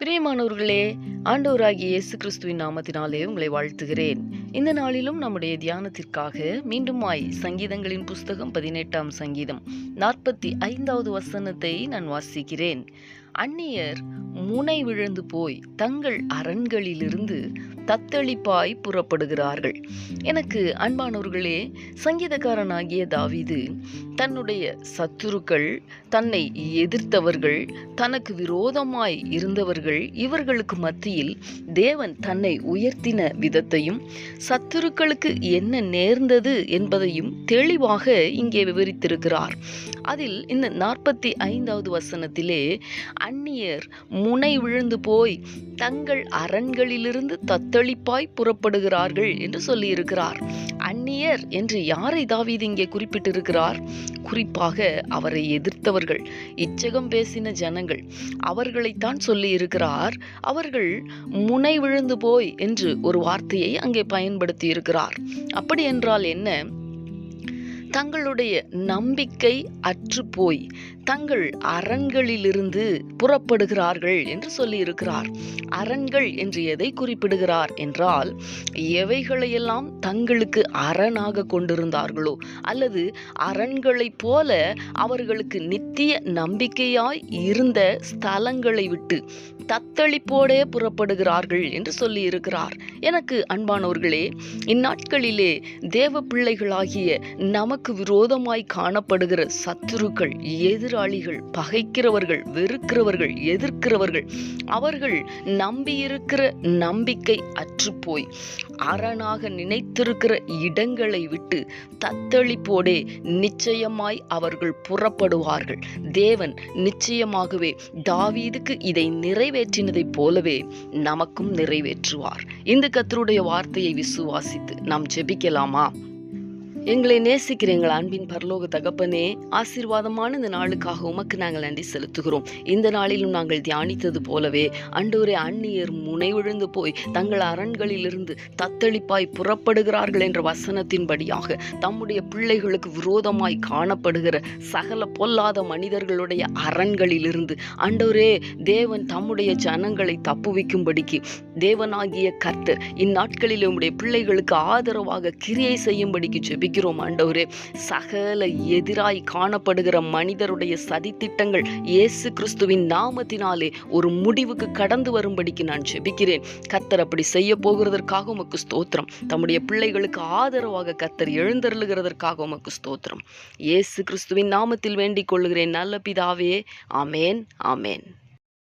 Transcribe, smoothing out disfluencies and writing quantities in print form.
பிரியமானவர்களே, ஆண்டவராகிய இயேசு கிறிஸ்துவின் நாமத்தினாலே உங்களை வாழ்த்துகிறேன். இந்த நாளிலும் நம்முடைய தியானத்திற்காக மீண்டுமாய் சங்கீதங்களின் புஸ்தகம் 18ஆம் சங்கீதம் 45வது வசனத்தை நான் வாசிக்கிறேன். அந்நியர் முனை விழுந்து போய் தங்கள் அரண்களிலிருந்து தத்தளிப்பாய் புறப்படுகிறார்கள். எனக்கு அன்பானவர்களே, சங்கீதக்காரனாகிய தாவீது தன்னுடைய சத்துருக்கள், தன்னை எதிர்த்தவர்கள், தனக்கு விரோதமாய் இருந்தவர்கள், இவர்களுக்கு மத்தியில் தேவன் தன்னை உயர்த்தின விதத்தையும் சத்துருக்களுக்கு என்ன நேர்ந்தது என்பதையும் தெளிவாக இங்கே விவரித்திருக்கிறார். அதில் இந்த 45வது வசனத்திலே அந்நியர் முனை விழுந்து போய் தங்கள் அரண்களிலிருந்து தத்தளிப்பாய் புறப்படுகிறார்கள் என்று சொல்லியிருக்கிறார். அந்நியர் என்று யாரை தாவீது இங்கே குறிப்பிட்டிருக்கிறார்? குறிப்பாக அவரை எதிர்த்தவர்கள், இச்சகம் பேசின ஜனங்கள், அவர்களைத்தான் சொல்லி இருக்கிறார். அவர்கள் முனை விழுந்து போய் என்று ஒரு வார்த்தையை அங்கே பயன்படுத்தி இருக்கிறார். அப்படி என்றால் என்ன? தங்களுடைய நம்பிக்கை அற்று போய் தங்கள் அரண்களிலிருந்து புறப்படுகிறார்கள் என்று சொல்லி இருக்கிறார். அரண்கள் என்று எதை குறிப்பிடுகிறார் என்றால், எவைகளையெல்லாம் தங்களுக்கு அரணாக கொண்டிருந்தார்களோ அல்லது அரண்களைப் போல அவர்களுக்கு நித்திய நம்பிக்கையாய் இருந்த ஸ்தலங்களை விட்டு தத்தளிப்போடே புறப்படுகிறார்கள் என்று சொல்லி இருக்கிறார். எனக்கு அன்பானவர்களே, இந்நாட்களிலே தேவ பிள்ளைகளாகிய நமக்கு விரோதமாய் காணப்படுகிற சத்துருக்கள், எதிராளிகள், பகைக்கிறவர்கள், வெறுக்கிறவர்கள், எதிர்க்கிறவர்கள், அவர்கள் நம்பியிருக்கிற நம்பிக்கை அற்றுப்போய் அரணாக நினைத்திருக்கிற இடங்களை விட்டு தத்தளிப்போடே நிச்சயமாய் அவர்கள் புறப்படுவார்கள். தேவன் நிச்சயமாகவே தாவீதுக்கு இதை நிறைவேற்றினதைப் போலவே நமக்கும் நிறைவேற்றுவார். இந்த கர்த்தருடைய வார்த்தையை விசுவாசித்து நாம் ஜெபிக்கலாமா? எங்களை நேசிக்கிற எங்கள் அன்பின் பரலோக தகப்பனே, ஆசீர்வாதமான இந்த நாளுக்காக உமக்கு நாங்கள் நன்றி செலுத்துகிறோம். இந்த நாளிலும் நாங்கள் தியானித்தது போலவே ஆண்டவரே, அந்நியர் முனைவிழுந்து போய் தங்கள் அரண்களிலிருந்து தத்தளிப்பாய் புறப்படுகிறார்கள் என்ற வசனத்தின்படியாக தம்முடைய பிள்ளைகளுக்கு விரோதமாய் காணப்படுகிற சகல பொல்லாத மனிதர்களுடைய அரண்களிலிருந்து ஆண்டவரே, தேவன் தம்முடைய ஜனங்களை தப்புவிக்கும்படிக்கு தேவனாகிய கர்த்தர் இந்நாட்களில் உம்முடைய பிள்ளைகளுக்கு ஆதரவாக கிரியை செய்யும்படிக்கு ஜெபிக்கிறோம். ஆண்டவரே, சகல எதிராய் காணப்படுகிற மனிதருடைய சதித்திட்டங்கள் இயேசு கிறிஸ்துவின் நாமத்தினாலே ஒரு முடிவுக்கு கடந்து வரும்படிக்கு நான் ஜெபிக்கிறேன். கர்த்தர் அப்படி செய்ய போகிறதற்காக உமக்கு ஸ்தோத்திரம். தம்முடைய பிள்ளைகளுக்கு ஆதரவாக கர்த்தர் எழுந்தருளுகிறதற்காக உமக்கு ஸ்தோத்திரம். இயேசு கிறிஸ்துவின் நாமத்தில் வேண்டிக் கொள்ளுகிறேன் நல்ல பிதாவே. ஆமேன், ஆமேன்.